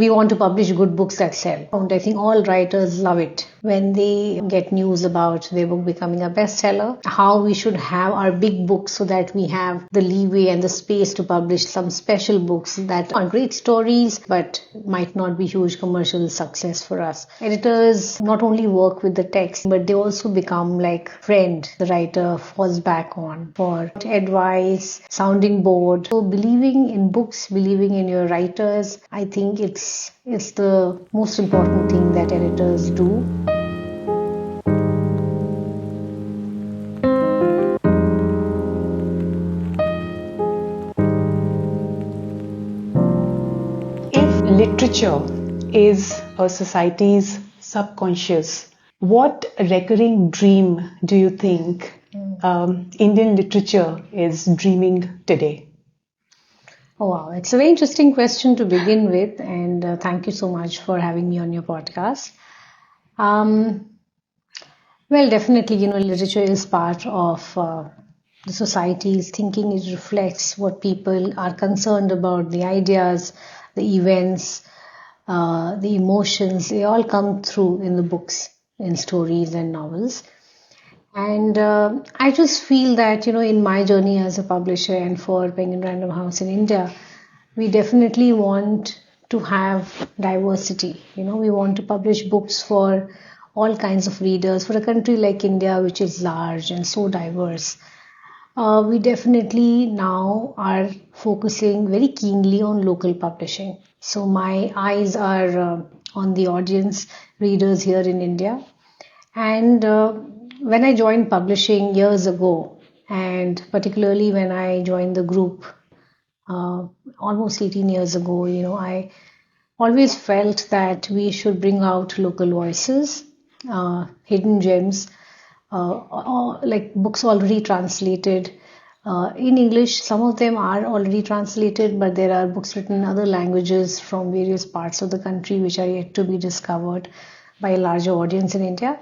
we want to publish good books that sell. And I think all writers love it when they get news about their book becoming a bestseller, how we should have our big books so that we have the leeway and the space to publish some special books that are great stories but might not be huge commercial success for us. Editors not only work with the text, but they also become like friend the writer falls back on for advice, sounding board. So believing in books, believing in your writers, I think it's the most important thing that editors do. If literature is a society's subconscious, what recurring dream do you think Indian literature is dreaming today? Oh, wow. It's a very interesting question to begin with, and thank you so much for having me on your podcast. Well, definitely, literature is part of the society's thinking. It reflects what people are concerned about, the ideas, the events, the emotions. They all come through in the books, in stories and novels. And I just feel that, in my journey as a publisher and for Penguin Random House in India, we definitely want to have diversity. We want to publish books for all kinds of readers. For a country like India, which is large and so diverse, we definitely now are focusing very keenly on local publishing. So my eyes are on the audience, readers here in India. And when I joined publishing years ago, and particularly when I joined the group almost 18 years ago, I always felt that we should bring out local voices, hidden gems, like books already translated in English. Some of them are already translated, but there are books written in other languages from various parts of the country which are yet to be discovered by a larger audience in India.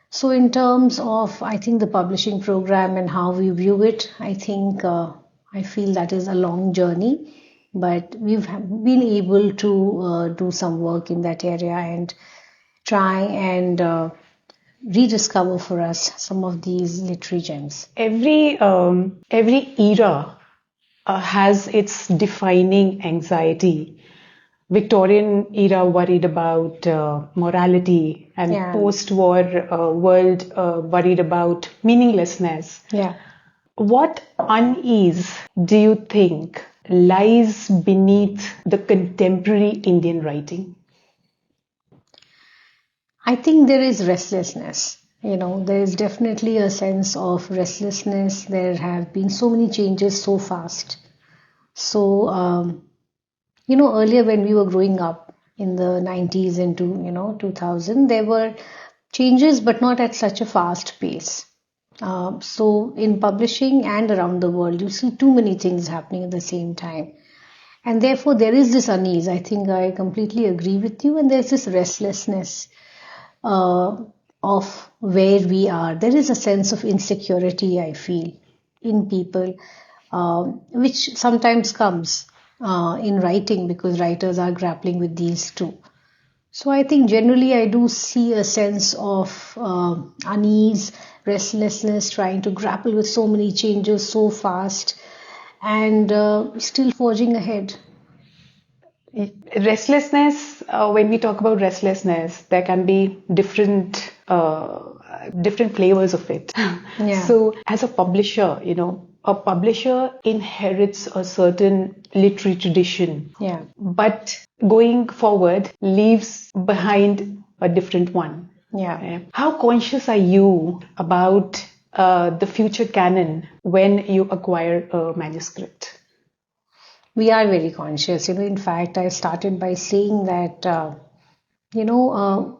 So in terms of, I think, the publishing program and how we view it, I think I feel that is a long journey, but we've been able to do some work in that area and try and rediscover for us some of these literary gems. Every era has its defining anxiety. Victorian era worried about morality, and post-war world worried about meaninglessness. Yeah. What unease do you think lies beneath the contemporary Indian writing? I think there is restlessness. There is definitely a sense of restlessness. There have been so many changes so fast. So, earlier when we were growing up in the 90s into, 2000, there were changes, but not at such a fast pace. So in publishing and around the world, you see too many things happening at the same time. And therefore, there is this unease. I think I completely agree with you. And there's this restlessness of where we are. There is a sense of insecurity, I feel, in people, which sometimes comes in writing because writers are grappling with these too. So I think generally I do see a sense of unease, restlessness, trying to grapple with so many changes so fast and still forging ahead. Restlessness, when we talk about restlessness, there can be different flavors of it. Yeah. So as a publisher, a publisher inherits a certain literary tradition, Yeah. but going forward leaves behind a different one. Yeah. How conscious are you about the future canon when you acquire a manuscript? We are very conscious. In fact, I started by saying that,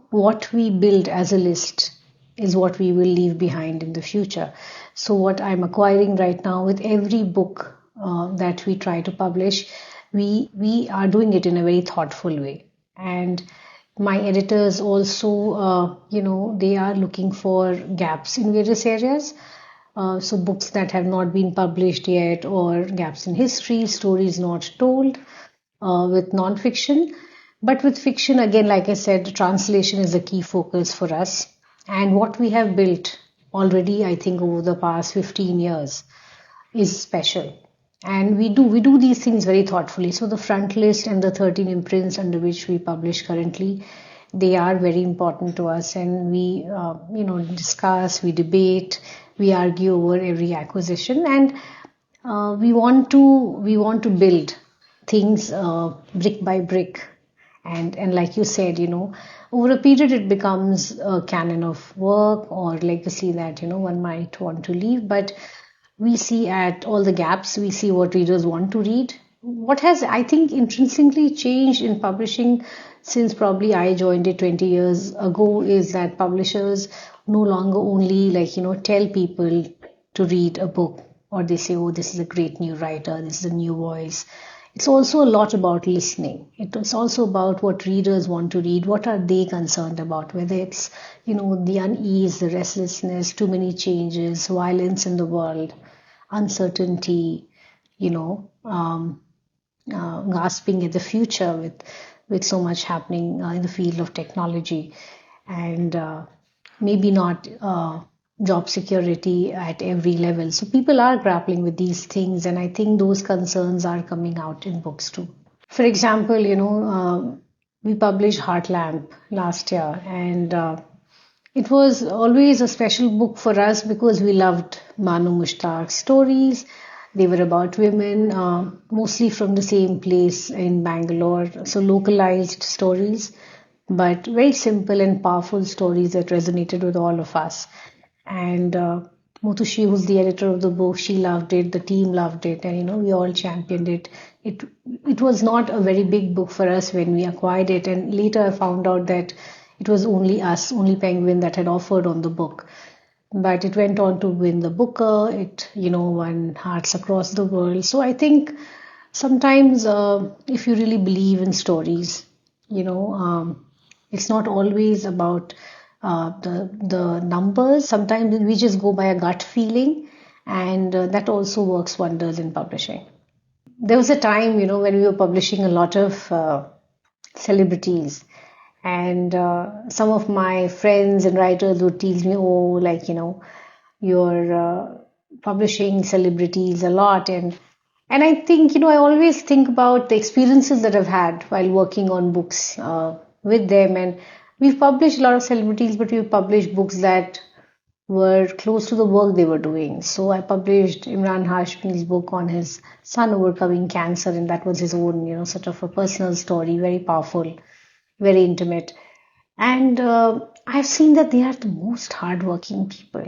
what we build as a list is what we will leave behind in the future. So what I'm acquiring right now with every book that we try to publish, we are doing it in a very thoughtful way. And my editors also, they are looking for gaps in various areas. So books that have not been published yet, or gaps in history, stories not told with non-fiction. But with fiction, again, like I said, translation is a key focus for us. And what we have built already, I think, over the past 15 years is special. And we do these things very thoughtfully. So the front list and the 13 imprints under which we publish currently, they are very important to us, and we discuss, we debate, we argue over every acquisition, and we want to build things brick by brick, and like you said, over a period it becomes a canon of work or legacy that one might want to leave. But we see at all the gaps, we see what readers want to read. What has, I think, intrinsically changed in publishing since probably I joined it 20 years ago is that publishers no longer only tell people to read a book, or they say, oh, this is a great new writer, this is a new voice. It's also a lot about listening. It's also about what readers want to read. What are they concerned about? Whether it's, the unease, the restlessness, too many changes, violence in the world, uncertainty, grasping at the future with so much happening in the field of technology, and maybe not job security at every level. So people are grappling with these things, and I think those concerns are coming out in books too. For example, we published Heart Lamp last year, and it was always a special book for us because we loved Manu Mushtaq's stories. They were about women, mostly from the same place in Bangalore, so localized stories, but very simple and powerful stories that resonated with all of us. And Mutushi, who's the editor of the book, she loved it, the team loved it, and we all championed it. It was not a very big book for us when we acquired it, and later I found out that it was only us, only Penguin, that had offered on the book. But it went on to win the Booker. It, won hearts across the world. So I think sometimes if you really believe in stories, it's not always about the numbers. Sometimes we just go by a gut feeling, and that also works wonders in publishing. There was a time, when we were publishing a lot of celebrities. And some of my friends and writers would tease me, oh, you're publishing celebrities a lot. And I think, I always think about the experiences that I've had while working on books with them. And we've published a lot of celebrities, but we've published books that were close to the work they were doing. So I published Imran Hashmi's book on his son overcoming cancer, and that was his own, sort of a personal story, very powerful, very intimate. And I've seen that they are the most hardworking people.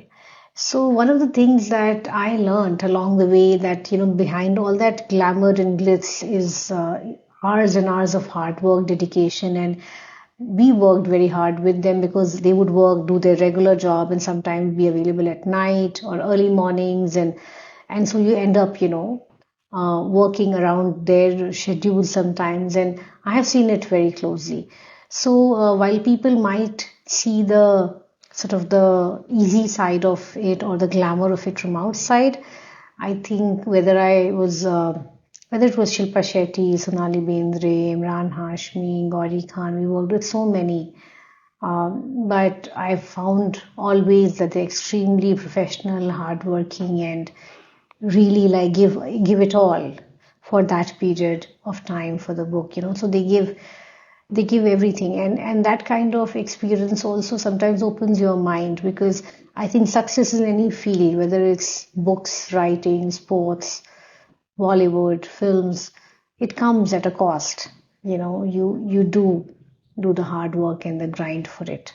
So one of the things that I learned along the way that, behind all that glamour and glitz is hours and hours of hard work, dedication, and we worked very hard with them because they would work, do their regular job, and sometimes be available at night or early mornings, and so you end up, working around their schedule sometimes, and I have seen it very closely. So while people might see the sort of the easy side of it or the glamour of it from outside, I think whether it was Shilpa Shetty, Sonali Bendre, Imran Hashmi, Gauri Khan, we worked with so many. But I found always that they're extremely professional, hardworking, and really give it all for that period of time for the book. So they give everything, and that kind of experience also sometimes opens your mind, because I think success in any field, whether it's books, writing, sports, Bollywood, films, it comes at a cost. You do the hard work and the grind for it.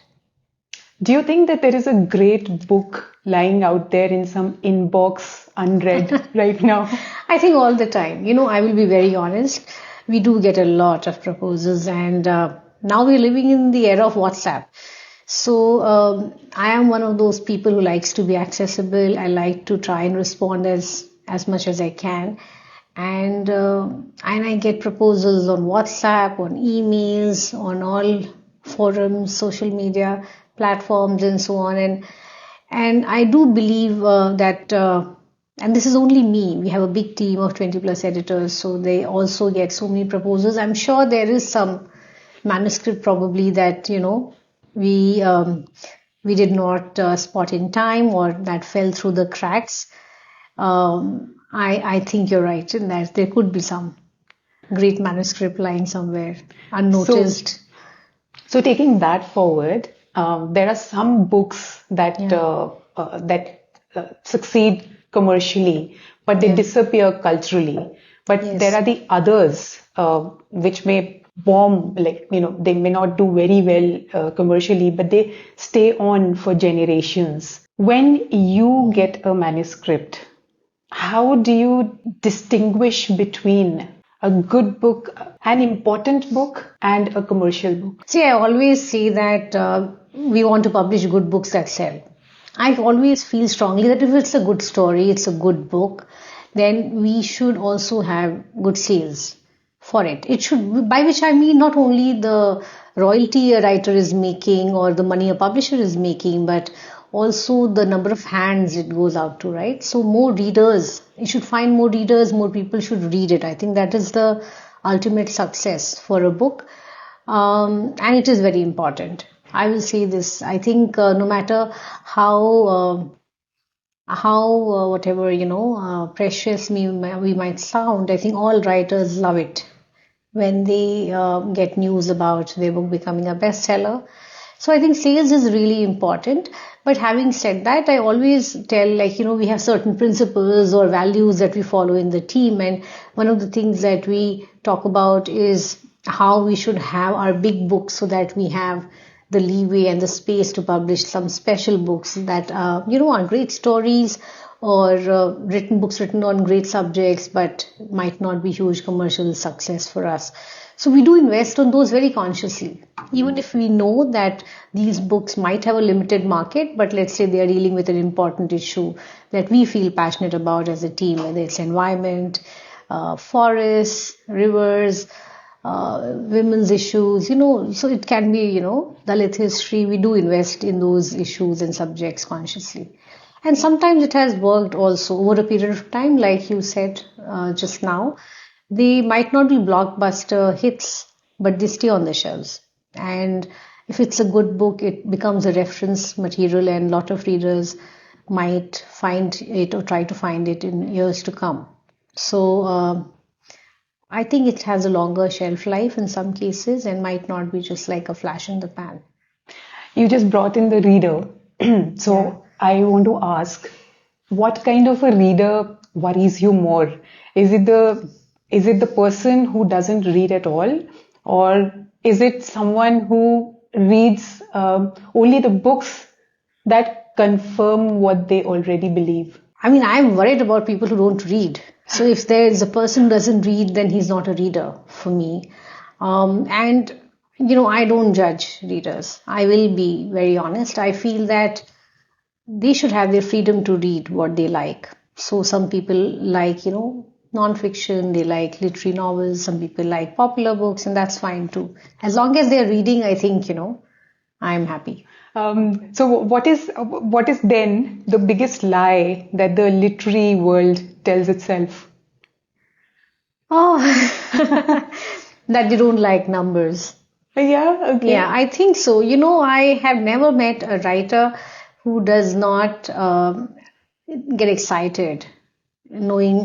Do you think that there is a great book lying out there in some inbox unread right now? I think all the time. I will be very honest. We do get a lot of proposals, and now we're living in the era of WhatsApp. So I am one of those people who likes to be accessible. I like to try and respond as much as I can. And I get proposals on WhatsApp, on emails, on all forums, social media platforms, and so on. And I do believe that, and this is only me, we have a big team of 20 plus editors, so they also get so many proposals. I'm sure there is some manuscript probably that, we did not spot in time or that fell through the cracks. I think you're right in that there could be some great manuscript lying somewhere So, unnoticed. so taking that forward, there are some books that Yeah. succeed commercially, but they Yeah. disappear culturally. But there Yes. are the others which may bomb, like they may not do very well commercially, but they stay on for generations. When you get a manuscript, how do you distinguish between a good book, an important book, and a commercial book? See, I always say that we want to publish good books that sell. I always feel strongly that if it's a good story, it's a good book, then we should also have good sales for it. It should, by which I mean not only the royalty a writer is making or the money a publisher is making, but also the number of hands it goes out to, right? So more readers, it should find more readers, more people should read it. I think that is the ultimate success for a book. And it is very important. I will say this. I think no matter how whatever precious we might sound, I think all writers love it when they get news about their book becoming a bestseller. So I think sales is really important. But having said that, I always tell, we have certain principles or values that we follow in the team. And one of the things that we talk about is how we should have our big books so that we have the leeway and the space to publish some special books that, are great stories or written books written on great subjects, but might not be huge commercial success for us. So we do invest on those very consciously, even if we know that these books might have a limited market, but let's say they are dealing with an important issue that we feel passionate about as a team, whether it's environment, forests, rivers, women's issues, so it can be, Dalit history. We do invest in those issues and subjects consciously. And sometimes it has worked also over a period of time, like you said just now. They might not be blockbuster hits, but they stay on the shelves. And if it's a good book, it becomes a reference material, and a lot of readers might find it or try to find it in years to come. So I think it has a longer shelf life in some cases and might not be just like a flash in the pan. You just brought in the reader. So Yeah. I want to ask, what kind of a reader worries you more? Is it the person who doesn't read at all, or is it someone who reads only the books that confirm what they already believe? I mean, I'm worried about people who don't read. So if there is a person who doesn't read, then he's not a reader for me. And I don't judge readers. I will be very honest. I feel that they should have their freedom to read what they like. So some people like, non-fiction, they like literary novels, some people like popular books, and that's fine too. As long as they're reading, I think, I'm happy. So what is then the biggest lie that the literary world tells itself? Oh, that they don't like numbers. Yeah, Yeah, okay. I think so. I have never met a writer who does not get excited knowing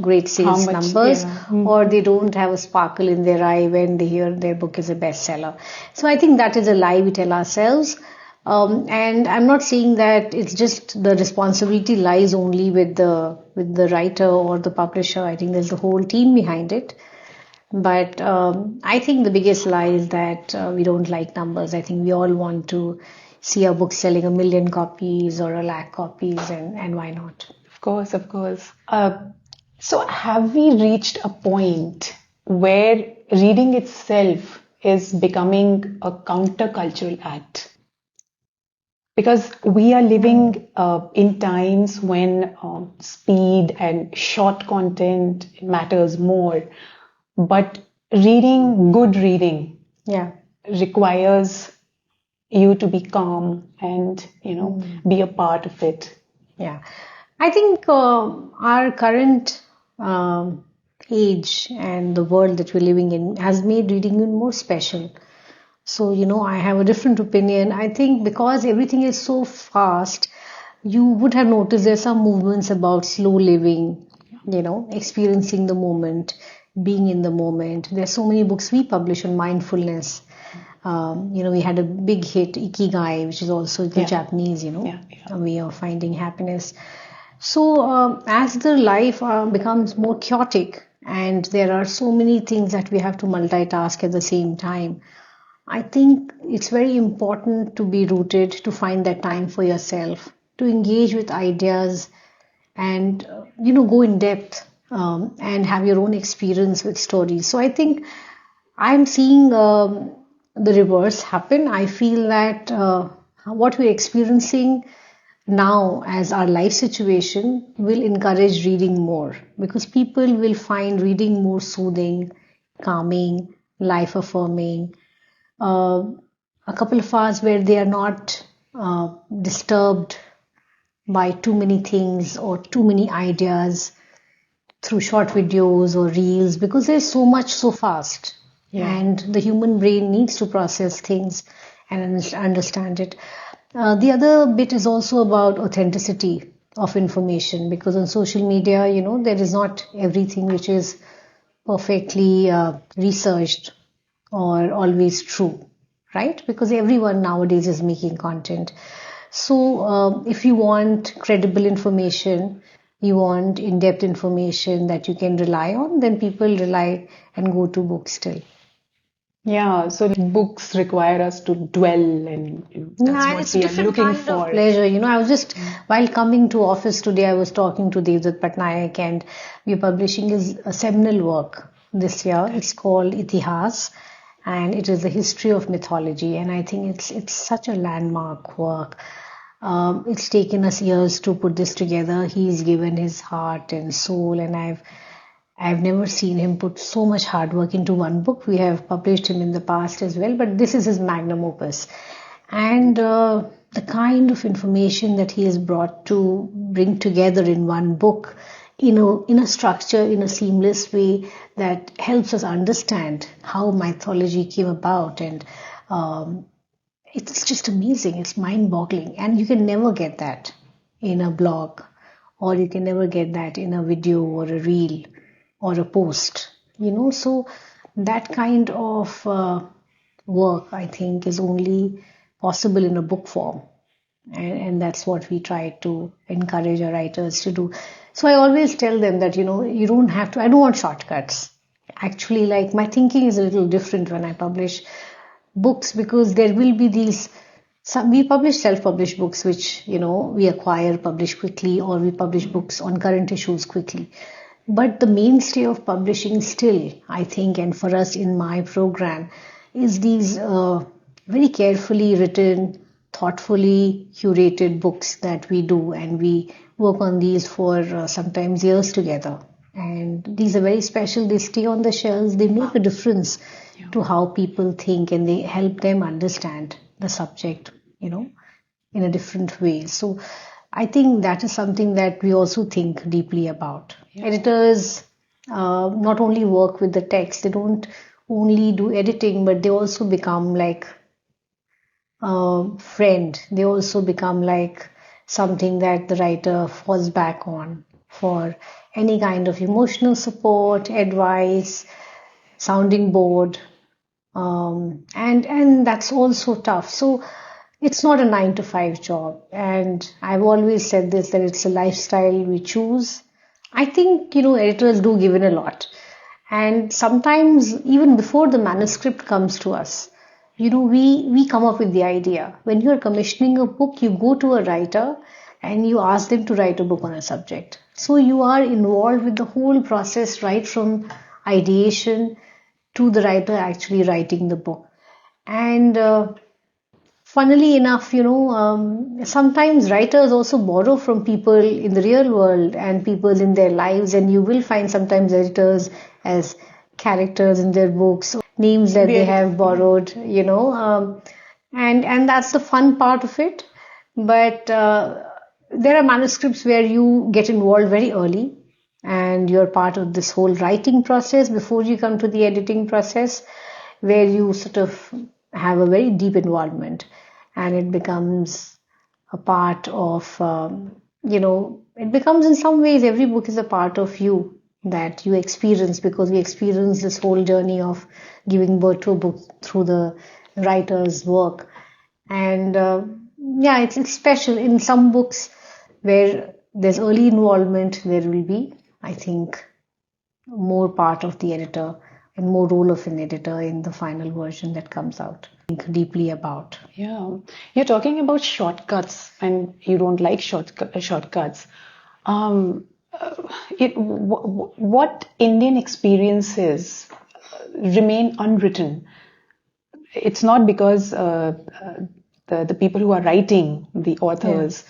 great How sales much? numbers, Yeah. or they don't have a sparkle in their eye when they hear their book is a bestseller. So I think that is a lie we tell ourselves. And I'm not saying that it's just the responsibility lies only with the writer or the publisher. I think there's the whole team behind it. But I think the biggest lie is that we don't like numbers. I think we all want to see our book selling 1 million copies or 1 lakh copies, and why not? Of course, of course. So have we reached a point where reading itself is becoming a countercultural act? Because we are living in times when speed and short content matters more, but good reading Yeah. requires you to be calm and be a part of it. Yeah. I think our current age and the world that we're living in has made reading even more special. So, I have a different opinion. I think because everything is so fast, you would have noticed there's some movements about slow living, experiencing the moment, being in the moment. There's so many books we publish on mindfulness. We had a big hit, Ikigai, which is also the Yeah. Japanese, Yeah, yeah. a way of finding happiness. So, as the life becomes more chaotic and there are so many things that we have to multitask at the same time, I think it's very important to be rooted, to find that time for yourself, to engage with ideas and, go in depth and have your own experience with stories. So I think I'm seeing the reverse happen. I feel that what we're experiencing now as our life situation will encourage reading more because people will find reading more soothing, calming, life affirming. Uh, a couple of hours where they are not disturbed by too many things or too many ideas through short videos or reels because there's so much so fast Yeah. and the human brain needs to process things and understand it. The other bit is also about authenticity of information because on social media, there is not everything which is perfectly researched or always true, right? Because everyone nowadays is making content. So, if you want credible information, you want in depth information that you can rely on, then people rely and go to books still. Yeah, so books require us to dwell, and that's Yeah, and what it's a we are different looking kind of for. pleasure. I was just, while coming to office today, I was talking to Devdutt Patnaik and we're publishing his a seminal work this year. It's called Itihas and it is the history of mythology. And I think it's such a landmark work. It's taken us years to put this together. He's given his heart and soul, and I've never seen him put so much hard work into one book. We have published him in the past as well, but this is his magnum opus. And the kind of information that he has brought to bring together in one book, in a structure, in a seamless way that helps us understand how mythology came about. And um, it's just amazing. It's mind boggling. And you can never get that in a blog, or you can never get that in a video or a reel or a post, So that kind of work, I think, is only possible in a book form. And that's what we try to encourage our writers to do. So I always tell them that, you don't have to, I don't want shortcuts. Actually, like my thinking is a little different when I publish books because there will be we publish self-published books which we acquire, publish quickly, or we publish books on current issues quickly, but the mainstay of publishing still, I think, and for us in my program, is these very carefully written, thoughtfully curated books that we do, and we work on these for sometimes years together. And these are very special. They stay on the shelves. They make a difference to how people think, and they help them understand the subject, in a different way. So I think that is something that we also think deeply about. Editors not only work with the text, they don't only do editing, but they also become like a friend. They also become like something that the writer falls back on for any kind of emotional support, advice, sounding board, and that's also tough. So it's not a 9 to 5 job, and I've always said this that it's a lifestyle we choose. I think editors do give in a lot, and sometimes even before the manuscript comes to us, we come up with the idea. When you're commissioning a book, you go to a writer and you ask them to write a book on a subject. So you are involved with the whole process right from ideation to the writer actually writing the book. And funnily enough, sometimes writers also borrow from people in the real world and people in their lives, and you will find sometimes editors as characters in their books, names that they have borrowed, and that's the fun part of it. But there are manuscripts where you get involved very early and you're part of this whole writing process before you come to the editing process, where you sort of have a very deep involvement, and it becomes a part of, it becomes in some ways every book is a part of you that you experience, because we experience this whole journey of giving birth to a book through the writer's work. And yeah, it's special. In some books where there's early involvement, there will be, I think, more part of the editor and more role of an editor in the final version that comes out. Think deeply about. Yeah, you're talking about shortcuts, and you don't like shortcuts. Um, what Indian experiences remain unwritten? It's not because the people who are writing, the Yeah. authors,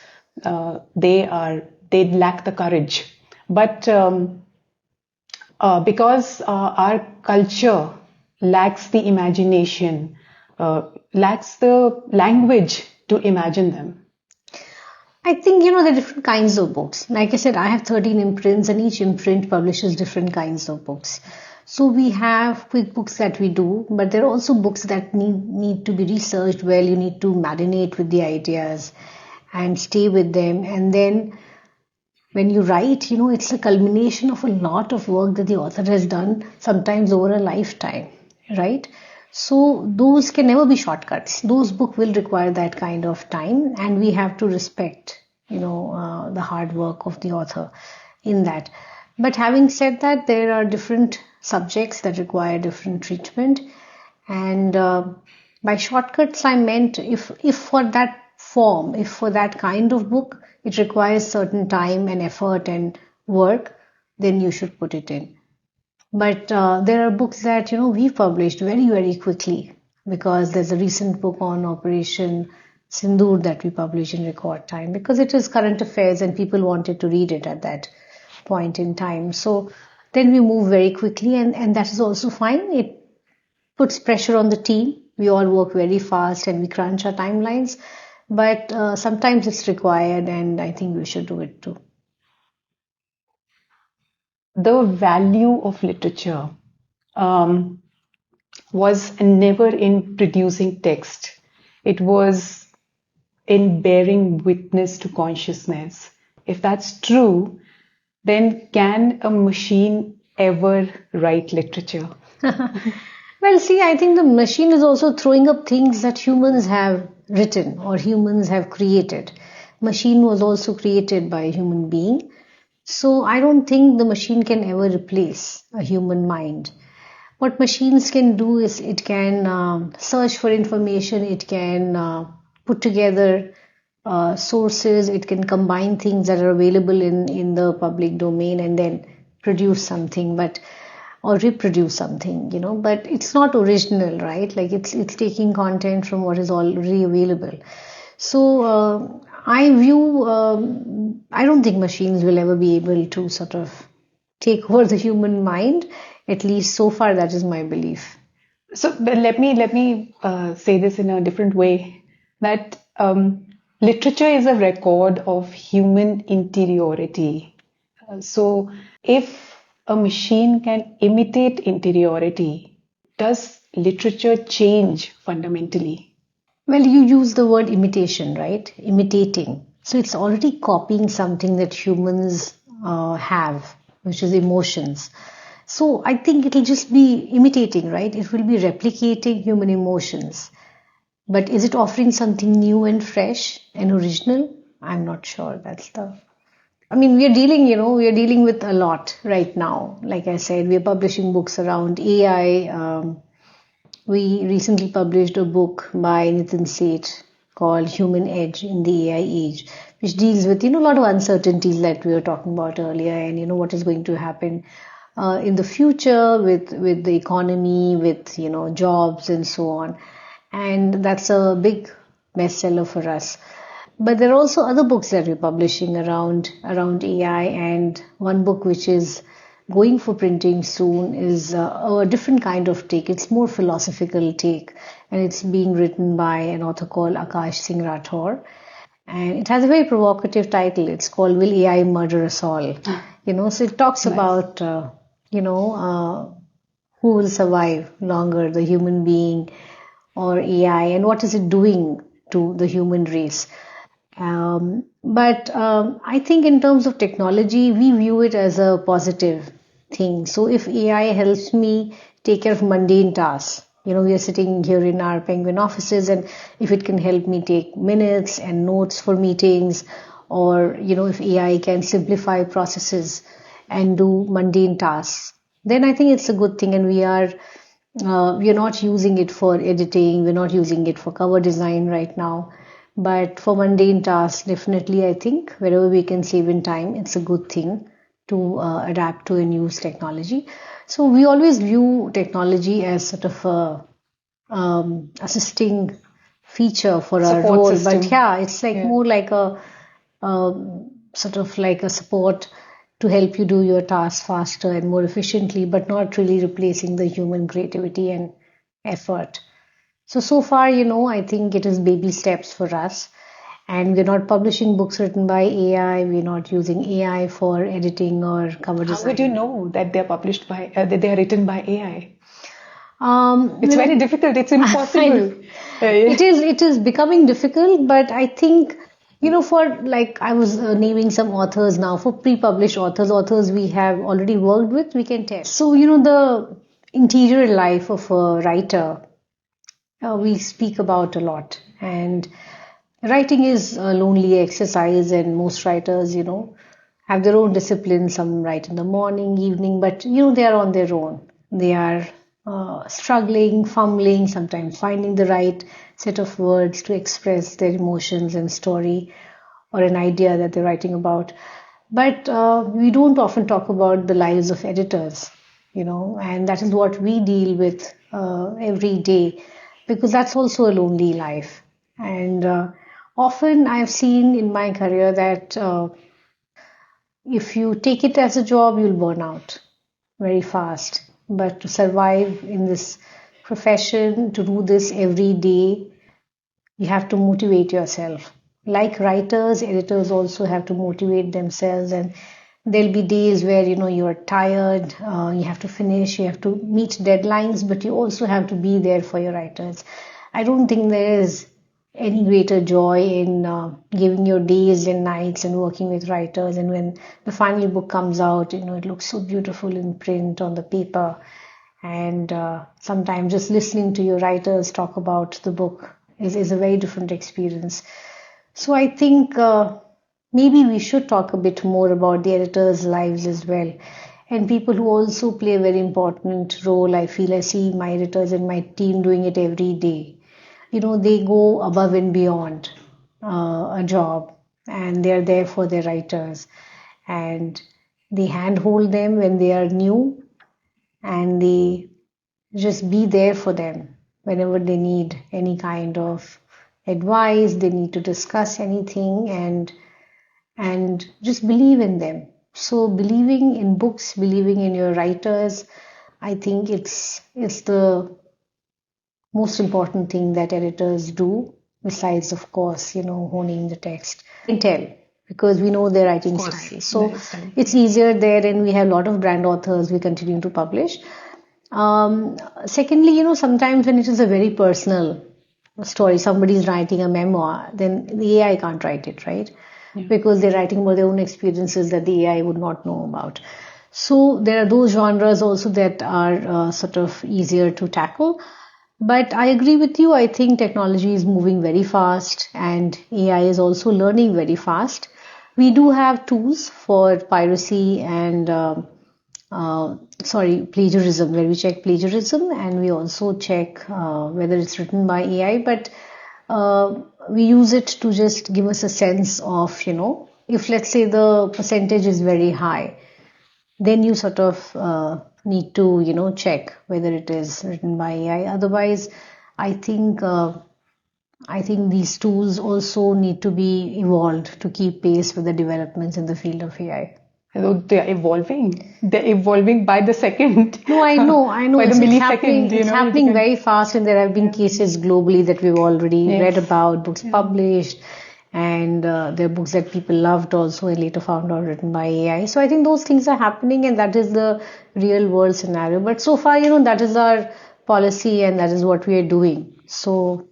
they lack the courage, but because our culture lacks the imagination, lacks the language to imagine them. I think, there are different kinds of books. Like I said, I have 13 imprints, and each imprint publishes different kinds of books. So we have quick books that we do, but there are also books that need to be researched well. You need to marinate with the ideas and stay with them. And then when you write, it's a culmination of a lot of work that the author has done, sometimes over a lifetime, right? So those can never be shortcuts. Those books will require that kind of time, and we have to respect, the hard work of the author in that. But having said that, there are different subjects that require different treatment, and by shortcuts, I meant if for that form, if for that kind of book, it requires certain time and effort and work, then you should put it in. But there are books that we've published very very quickly, because there's a recent book on Operation Sindoor that we published in record time, because it is current affairs and people wanted to read it at that point in time. So then we move very quickly, and that is also fine. It puts pressure on the team. We all work very fast and we crunch our timelines, but sometimes it's required, and I think we should do it too. The value of literature um, was never in producing text. It was in bearing witness to consciousness. If that's true, then can a machine ever write literature? Well, see, I think the machine is also throwing up things that humans have written or humans have created. Machine was also created by a human being. So I don't think the machine can ever replace a human mind. What machines can do is it can search for information, it can put together sources, it can combine things that are available in the public domain and then produce something, but or reproduce something, but it's not original, right? Like it's taking content from what is already available. So I don't think machines will ever be able to sort of take over the human mind. At least so far, that is my belief. So but let me say this in a different way, that literature is a record of human interiority. So if a machine can imitate interiority, does literature change fundamentally? Well, you use the word imitation, right? Imitating. So it's already copying something that humans have, which is emotions. So I think it'll just be imitating, right? It will be replicating human emotions. But is it offering something new and fresh and original? I'm not sure. I mean, we are dealing with a lot right now. Like I said, we are publishing books around AI. We recently published a book by Nitin Seth called Human Edge in the AI Age, which deals with, a lot of uncertainties that we were talking about earlier, and, what is going to happen in the future with the economy, with, jobs and so on. And that's a big bestseller for us. But there are also other books that we're publishing around AI, and one book which is going for printing soon is a different kind of take. It's more philosophical take, and it's being written by an author called Akash Singh Rathore. And it has a very provocative title. It's called "Will AI Murder Us All?" So it talks Nice. about who will survive longer, the human being or AI, and what is it doing to the human race. But I think in terms of technology, we view it as a positive thing. So if AI helps me take care of mundane tasks, we are sitting here in our Penguin offices, and if it can help me take minutes and notes for meetings, or if AI can simplify processes and do mundane tasks, then I think it's a good thing, and we are not using it for editing, we're not using it for cover design right now. But for mundane tasks, definitely, I think wherever we can save in time, it's a good thing to adapt to and use technology. So we always view technology as sort of a assisting feature for our Support role. But system. yeah, it's like Yeah. more like a sort of like a support to help you do your tasks faster and more efficiently, but not really replacing the human creativity and effort. So far, I think it is baby steps for us. And we're not publishing books written by AI. We're not using AI for editing or cover How would you design. know that they're published by, that they are written by AI? It's You very know, difficult. It's I know. impossible. Yeah. It is becoming difficult, but I think, for like I was naming some authors now, for pre-published authors we have already worked with, we can test. So, the interior life of a writer, we speak about a lot. And writing is a lonely exercise, and most writers, have their own discipline. Some write in the morning, evening, but they are on their own. They are struggling, fumbling, sometimes finding the right set of words to express their emotions and story or an idea that they're writing about. But we don't often talk about the lives of editors, and that is what we deal with every day, because that's also a lonely life. And often I've seen in my career that if you take it as a job, you'll burn out very fast. But to survive in this profession, to do this every day, you have to motivate yourself. Like writers, editors also have to motivate themselves, and there'll be days where you're tired, you have to finish, you have to meet deadlines, but you also have to be there for your writers. I don't think there is any greater joy in giving your days and nights and working with writers. And when the final book comes out, it looks so beautiful in print on the paper. And sometimes just listening to your writers talk about the book is a very different experience. So I think maybe we should talk a bit more about the editors' lives as well. And people who also play a very important role. I feel I see my editors and my team doing it every day. They go above and beyond a job, and they're there for their writers, and they handhold them when they are new, and they just be there for them whenever they need any kind of advice, they need to discuss anything, and just believe in them. So believing in books, believing in your writers, I think it's the most important thing that editors do, besides, of course, honing the text. You can tell because we know their writing style. So it's easier there, and we have a lot of brand authors we continue to publish. Secondly, sometimes when it is a very personal story, somebody is writing a memoir, then the AI can't write it, right? Yeah. Because they're writing about their own experiences that the AI would not know about. So there are those genres also that are sort of easier to tackle. But I agree with you. I think technology is moving very fast, and AI is also learning very fast. We do have tools for piracy and plagiarism, where we check plagiarism, and we also check whether it's written by AI. But we use it to just give us a sense of, if let's say the percentage is very high, then you sort of need to, check whether it is written by AI. Otherwise, I think these tools also need to be evolved to keep pace with the developments in the field of AI. They're evolving. They're evolving by the second. No, I know. By the It's millisecond, happening. It's happening very fast, and there have been cases globally that we've already read about, books published, and there are books that people loved also and later found out written by AI. So I think those things are happening, and that is the real world scenario. But so far, that is our policy, and that is what we are doing. So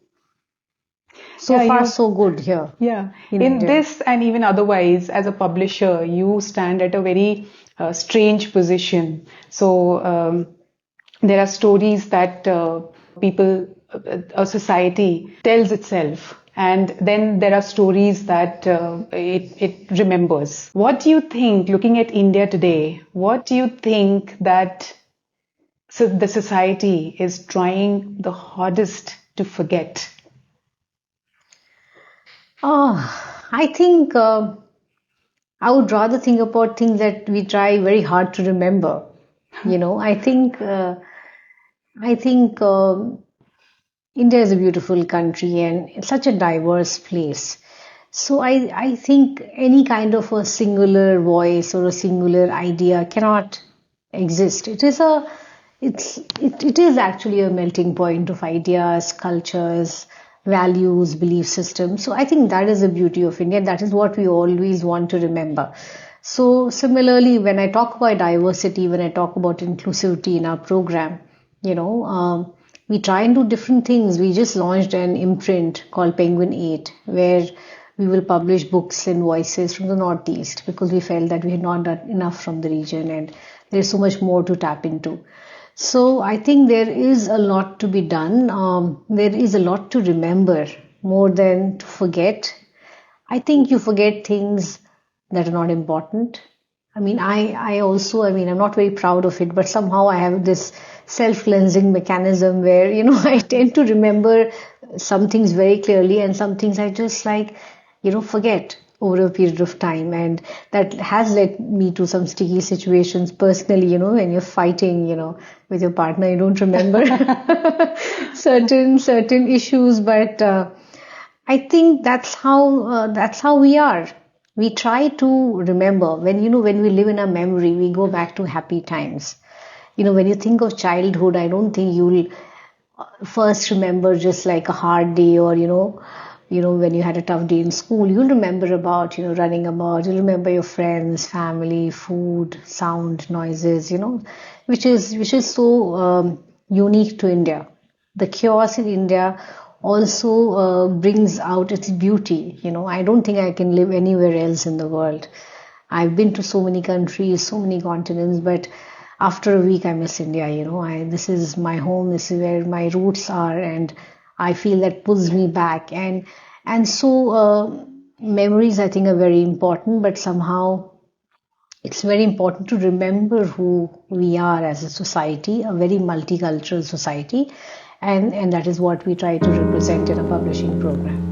Yeah, far you so good here Yeah, in in India. this and even otherwise, as a publisher, you stand at a very strange position. So, there are stories that people, a society tells itself, and then there are stories that it remembers. What do you think, looking at India today, what do you think that the society is trying the hardest to forget? I think I would rather think about things that we try very hard to remember. I think India is a beautiful country and it's such a diverse place. So I think any kind of a singular voice or a singular idea cannot exist. It is actually a melting point of ideas, cultures, values, belief systems. So I think that is the beauty of India. That is what we always want to remember. So similarly, when I talk about diversity, when I talk about inclusivity in our program, we try and do different things. We just launched an imprint called Penguin 8, where we will publish books and voices from the Northeast because we felt that we had not done enough from the region and there's so much more to tap into. So I think there is a lot to be done. There is a lot to remember more than to forget. I think you forget things that are not important. I'm not very proud of it, but somehow I have this self-cleansing mechanism where, I tend to remember some things very clearly and some things I just forget over a period of time. And that has led me to some sticky situations personally, when you're fighting, with your partner, you don't remember certain issues, but I think that's how we are. We try to remember when we live in a memory, we go back to happy times. When you think of childhood, I don't think you'll first remember just like a hard day or when you had a tough day in school. You'll remember about running about. You'll remember your friends, family, food, sound, noises. Which is so unique to India. The chaos in India also brings out its beauty. I don't think I can live anywhere else in the world. I've been to so many countries, so many continents, but after a week I miss India. This is my home. This is where my roots are, and I feel that pulls me back. And so memories I think are very important, but somehow it's very important to remember who we are as a society, a very multicultural society, and that is what we try to represent in a publishing program.